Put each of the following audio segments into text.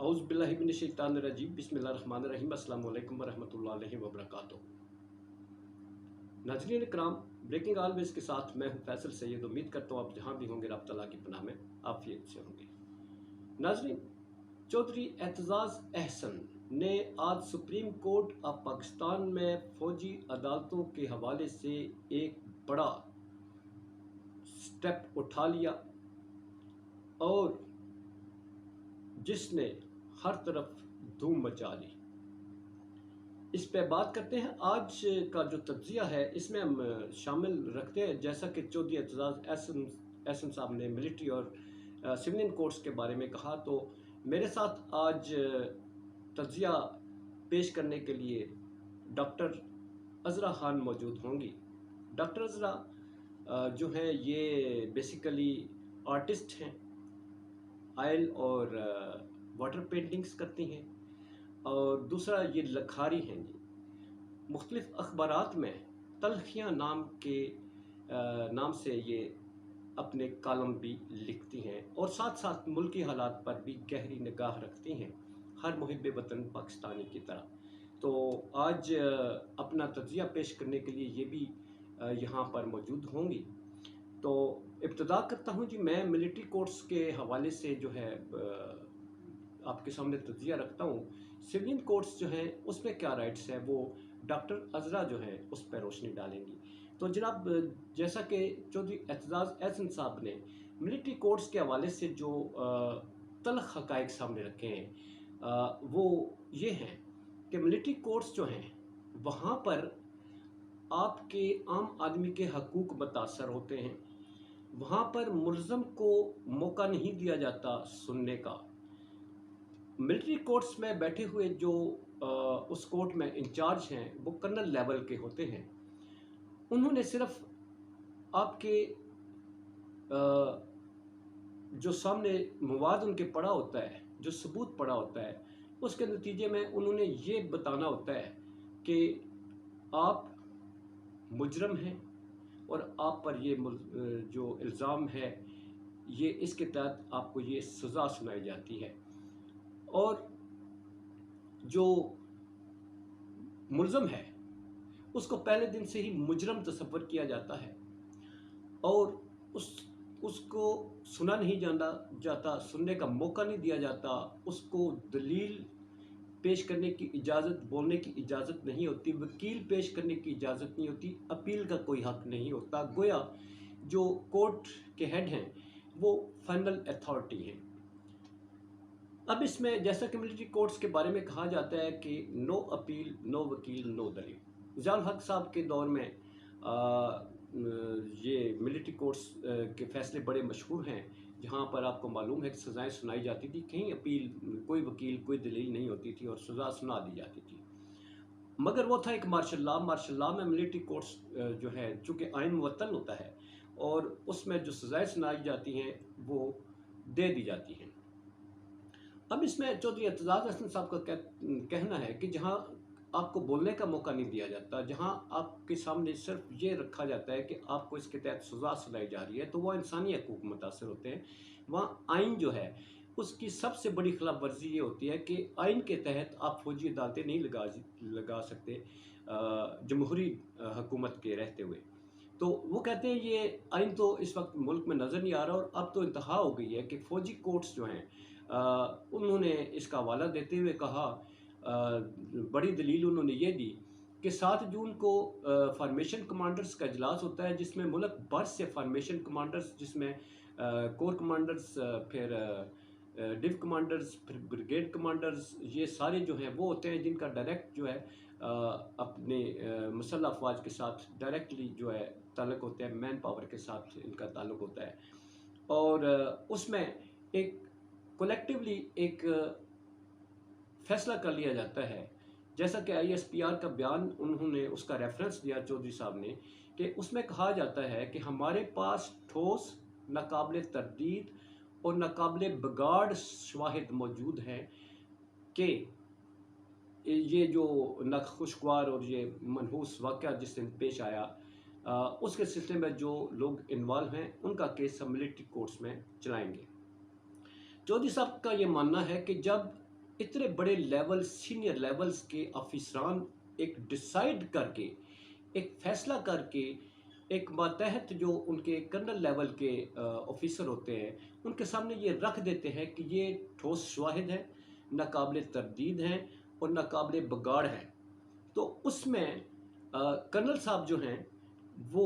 औज़ु बिल्लाहि मिनश शैतानिर रजीम बिस्मिल्लाहिर्रहमानिर रहीम अस्सलामु अलैकुम वरहमतुल्लाहि वबरकातुहू। नाज़रीन इकराम, ब्रेकिंग ऑलवेज़ के साथ मैं हूं फैसल सैयद। उम्मीद करता हूँ आप जहां भी होंगे रब तआला की पनाह में आफियत से होंगे। नाज़रीन, चौधरी एतजाज़ अहसन ने आज सुप्रीम कोर्ट ऑफ पाकिस्तान में फ़ौजी अदालतों के हवाले से एक बड़ा स्टेप उठा लिया और जिसने हर तरफ धूम मचा ली। इस पे बात करते हैं। आज का जो तज्ज़िया है इसमें हम शामिल रखते हैं, जैसा कि चौधरी एतजाज़ अहसन साहब ने मिलिट्री और सिविलियन कोर्ट्स के बारे में कहा, तो मेरे साथ आज तज्ज़िया पेश करने के लिए डॉक्टर अज़रा खान मौजूद होंगी। डॉक्टर अज़रा जो हैं ये बेसिकली आर्टिस्ट हैं, ऑयल और वाटर पेंटिंग्स करती हैं, और दूसरा ये लखारी हैं जी। मुख्तलिफ़ अखबारात में तलखियाँ नाम से ये अपने कॉलम भी लिखती हैं और साथ साथ मुल्की हालात पर भी गहरी निगाह रखती हैं, हर मुहिब वतन पाकिस्तानी की तरह। तो आज अपना तज्ज़िया पेश करने के लिए ये भी यहाँ पर मौजूद होंगी। तो इब्तिदा करता हूँ जी, मैं मिलिट्री कोर्ट्स के हवाले से जो है आपके सामने तज्ज़िया रखता हूँ। सिविलियन कोर्ट्स जो हैं उसमें क्या राइट्स हैं वो डॉक्टर अज़रा जो हैं उस पर रोशनी डालेंगी। तो जनाब, जैसा कि चौधरी एतजाज़ अहसन साहब ने मिलिट्री कोर्ट्स के हवाले से जो तल्ख़ हक़ाइक़ सामने रखे हैं वो ये हैं कि मिलिट्री कोर्ट्स जो हैं वहाँ पर आपके आम आदमी के हकूक़ मुतासर होते हैं। वहाँ पर मुल्ज़म को मौका नहीं दिया जाता सुनने का। मिलिट्री कोर्ट्स में बैठे हुए जो उस कोर्ट में इंचार्ज हैं वो कर्नल लेवल के होते हैं। उन्होंने सिर्फ आपके जो सामने मवाद उनके पड़ा होता है, जो सबूत पड़ा होता है, उसके नतीजे में उन्होंने ये बताना होता है कि आप मुजरम हैं और आप पर ये जो इल्ज़ाम है ये इसके तहत आपको ये सज़ा सुनाई जाती है। और जो मुल्ज़म है उसको पहले दिन से ही मुजरम तसव्वुर किया जाता है और उसको सुना नहीं जाता, सुनने का मौका नहीं दिया जाता, उसको दलील पेश करने की इजाज़त, बोलने की इजाज़त नहीं होती, वकील पेश करने की इजाज़त नहीं होती, अपील का कोई हक़ नहीं होता। गोया जो कोर्ट के हेड हैं वो फाइनल अथॉरिटी हैं। अब इसमें जैसा कि मिलिट्री कोर्ट्स के बारे में कहा जाता है कि नो अपील, नो वकील, नो दलील। ज़ियाउल हक़ साहब के दौर में ये मिलिट्री कोर्ट्स के फ़ैसले बड़े मशहूर हैं, जहाँ पर आपको मालूम है कि सज़ाएँ सुनाई जाती थी, कहीं अपील, कोई वकील, कोई दलील नहीं होती थी और सज़ा सुना दी जाती थी। मगर वो था एक मार्शल लॉ में मिलिट्री कोर्ट्स जो है चूँकि आइन मुअत्तल होता है और उसमें जो सज़ाएँ सुनाई जाती हैं वो दे दी जाती हैं। अब इसमें चौधरी एतजाज़ अहसन साहब का कहना है कि जहाँ आपको बोलने का मौका नहीं दिया जाता, जहाँ आपके सामने सिर्फ ये रखा जाता है कि आपको इसके तहत सज़ा सुनाई जा रही है, तो वह इंसानी हकूक़ मुतासर होते हैं। वहाँ आइन जो है उसकी सबसे बड़ी खिलाफ वर्जी ये होती है कि आइन के तहत आप फ़ौजी अदालतें नहीं लगा सकते जमहूरी हुकूमत के रहते हुए। तो वो कहते हैं ये आइन तो इस वक्त मुल्क में नज़र नहीं आ रहा और अब तो इंतहा हो गई है कि फ़ौजी कोर्ट्स जो हैं उन्होंने इसका हवाला देते हुए कहा, बड़ी दलील उन्होंने ये दी कि 7 जून को फॉर्मेशन कमांडर्स का इजलास होता है, जिसमें मुल्क भर से फॉर्मेशन कमांडर्स, जिसमें कोर कमांडर्स, फिर डिव कमांडर्स, फिर ब्रिगेड कमांडर्स, ये सारे जो हैं वो होते हैं जिनका डायरेक्ट जो है अपने मुसल्लह अफवाज के साथ डायरेक्टली जो है ताल्लुक़ होता है, मैन पावर के साथ इनका ताल्लुक़ होता है। और उसमें एक कलेक्टिवली एक फ़ैसला कर लिया जाता है, जैसा कि ISPR का बयान उन्होंने उसका रेफरेंस दिया चौधरी साहब ने, कि उसमें कहा जाता है कि हमारे पास ठोस, नाकाबिले तरदीद और नाकाबिले बिगाड़ शवाहिद मौजूद हैं कि ये जो नाखुशगवार और ये मनहूस वाक़या जिस दिन पेश आया उसके सिलसिले में जो लोग इन्वॉल्व हैं उनका केस हम मिलिट्री कोर्ट्स में चलाएँगे। चौधरी साहब का ये मानना है कि जब इतने बड़े लेवल, सीनियर लेवल्स के ऑफिसरान एक डिसाइड करके, एक फैसला करके, एक मातहत जो उनके कर्नल लेवल के ऑफिसर होते हैं उनके सामने ये रख देते हैं कि ये ठोस शवाहिद हैं, नाकाबिल तरदीद हैं और नाकाबिल बगाड़ हैं। तो उसमें कर्नल साहब जो हैं वो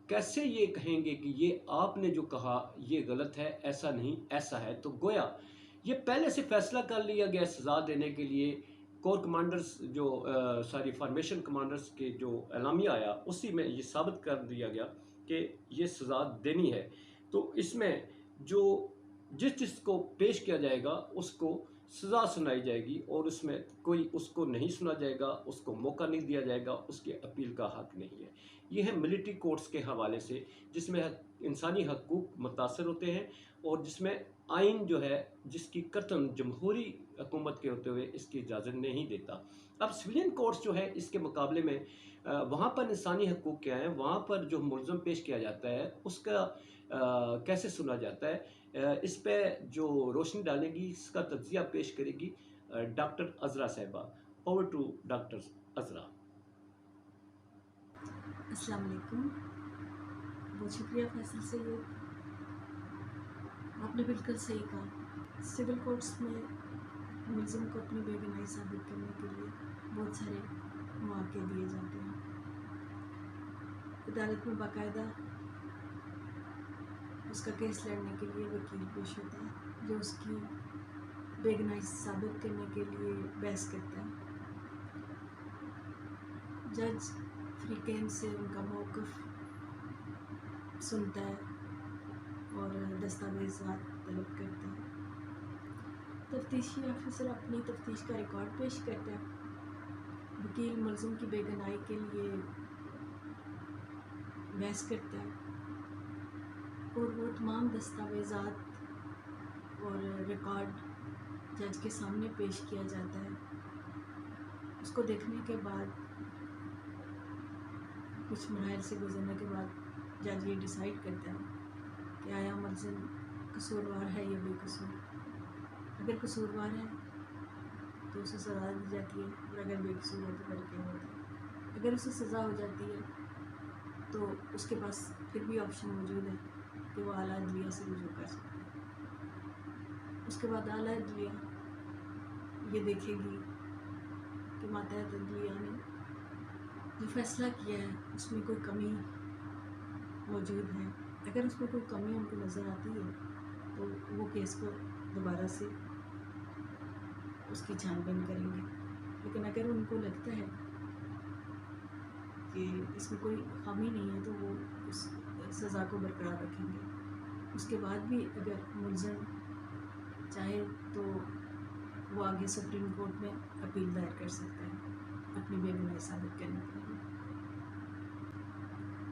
कैसे ये कहेंगे कि ये आपने जो कहा ये गलत है, ऐसा नहीं ऐसा है। तो गोया ये पहले से फैसला कर लिया गया सज़ा देने के लिए। कोर कमांडर्स जो सारी फॉर्मेशन कमांडर्स के जो एलामिया आया उसी में ये साबित कर दिया गया कि ये सज़ा देनी है। तो इसमें जो जिसको पेश किया जाएगा उसको सज़ा सुनाई जाएगी और उसमें कोई उसको नहीं सुना जाएगा, उसको मौका नहीं दिया जाएगा, उसके अपील का हक नहीं है। ये है मिलिट्री कोर्ट्स के हवाले से, जिसमें इंसानी हकूक़ मुतासर होते हैं और जिसमें आइन जो है जिसकी कतन जमहूरी हुकूमत के होते हुए इसकी इजाज़त नहीं देता। अब सिविलियन कोर्ट्स जो है इसके मुकाबले में वहाँ पर इंसानी हकूक़ क्या हैं, वहाँ पर जो मुल्ज़म पेश किया जाता है उसका कैसे सुना जाता है, इस पे जो रोशनी डालेगी, इसका तज्ज़िया पेश करेगी डॉक्टर अज़रा साहिबा। Over to doctor Azra. अस्सलाम वालेकुम। बहुत शुक्रिया फैसल सैयद, आपने बिल्कुल सही कहा। सिविल कोर्ट्स में मुलज़िम को अपनी बेगुनाही साबित करने के लिए बहुत सारे मौके दिए जाते हैं। अदालत में बाकायदा उसका केस लड़ने के लिए वकील पेश होता है जो उसकी बेगुनाही साबित करने के लिए बहस करता है। जज फ्रीकेन से उनका मौक़िफ़ सुनता है और दस्तावेज़ात तलब करता है। तफ्तीशी ऑफिसर अपनी तफ्तीश का रिकॉर्ड पेश करता है। वकील मुल्ज़िम की बेगुनाही के लिए बहस करता है और वो तमाम दस्तावेज़ात और रिकॉर्ड जज के सामने पेश किया जाता है। उसको देखने के बाद, कुछ मराहल से गुजरने के बाद जज ये डिसाइड करता है कि आया मुल्ज़िम कसूरवार है या बेकसूर। अगर कसूरवार है तो उसे सज़ा दी जाती है और अगर बेकसूर है तो फिर क्या होता है। अगर उसे सज़ा हो जाती है तो उसके पास फिर भी ऑप्शन मौजूद है कि वो आला अदलिया से रुजू कर सकता है। उसके बाद आला अदलिया ये देखेगी कि मातहत अदलिया ने जो फैसला किया है उसमें कोई कमी मौजूद है। अगर उसमें कोई कमी उनको नज़र आती है तो वो केस को दोबारा से उसकी छानबीन करेंगे। लेकिन अगर उनको लगता है कि इसमें कोई खामी नहीं है तो वो उस सज़ा को बरकरार रखेंगे। उसके बाद भी अगर मुल्ज़िम चाहे तो वो आगे सुप्रीम कोर्ट में अपील दायर कर सकता है अपनी बेगुनाही साबित करने के लिए।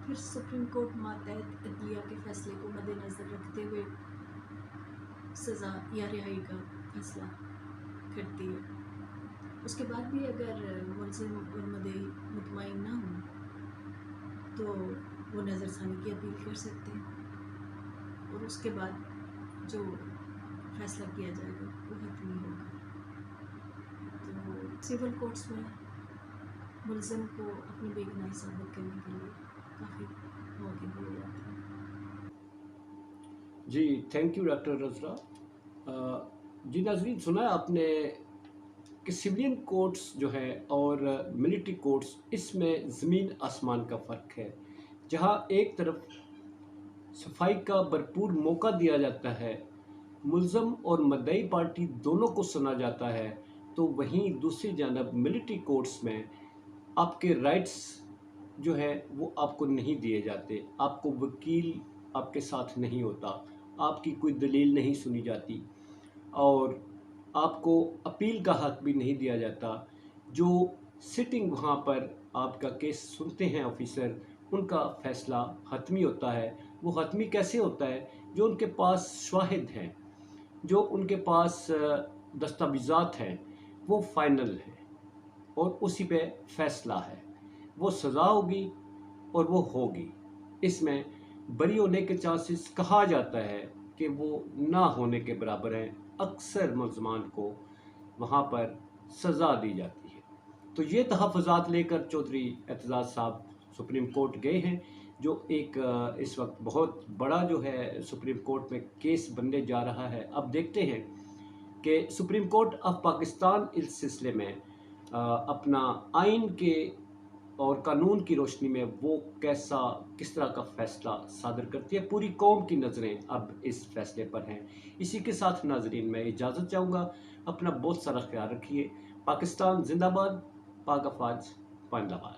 फिर सुप्रीम कोर्ट मातहत अदलिया के फैसले को मद्देनज़र रखते हुए सज़ा या रिहाई का फैसला करती है। उसके बाद भी अगर मुल्ज़िम और मुद्दई मुतमईन ना हो तो वो नज़रसानी की अपील कर सकते हैं और उसके बाद जो फैसला किया जाएगा वो हतमी होगा। तो सिविल कोर्ट्स में मुल्ज़िम को अपनी बेगुनाही साबित करने के लिए काफ़ी मौके दिए जाते हैं। जी थैंक यू डॉक्टर अज़रा। जी नाज़रीन, सुना है आपने कि सिविलियन कोर्ट्स जो है और मिलिट्री कोर्ट्स, इसमें ज़मीन आसमान का फ़र्क है। जहाँ एक तरफ सफाई का भरपूर मौका दिया जाता है, मुल्ज़म और मद्दई पार्टी दोनों को सुना जाता है, तो वहीं दूसरी जानब मिलिट्री कोर्ट्स में आपके राइट्स जो है वो आपको नहीं दिए जाते। आपको वकील आपके साथ नहीं होता, आपकी कोई दलील नहीं सुनी जाती और आपको अपील का हक भी नहीं दिया जाता। जो सिटिंग वहाँ पर आपका केस सुनते हैं ऑफिसर, उनका फ़ैसला हतमी होता है। वो हतमी कैसे होता है? जो उनके पास शवाहिद हैं, जो उनके पास दस्तावेज़ात हैं, वो फ़ाइनल है और उसी पे फ़ैसला है। वो सज़ा होगी और वो होगी। इसमें बरी होने के चांसेस कहा जाता है कि वो ना होने के बराबर हैं। अक्सर मुल्ज़मान को वहाँ पर सज़ा दी जाती है। तो ये तहफ़्फ़ुज़ात लेकर चौधरी एतजाज़ साहब सुप्रीम कोर्ट गए हैं, जो एक इस वक्त बहुत बड़ा जो है सुप्रीम कोर्ट में केस बनने जा रहा है। अब देखते हैं कि सुप्रीम कोर्ट ऑफ पाकिस्तान इस सिलसिले में अपना आइन के और कानून की रोशनी में वो किस तरह का फ़ैसला सादर करती है। पूरी कौम की नज़रें अब इस फैसले पर हैं। इसी के साथ नाज़रीन मैं इजाज़त चाहूँगा। अपना बहुत सारा ख्याल रखिए। पाकिस्तान जिंदाबाद, पाक अफवाज पाइंदाबाद।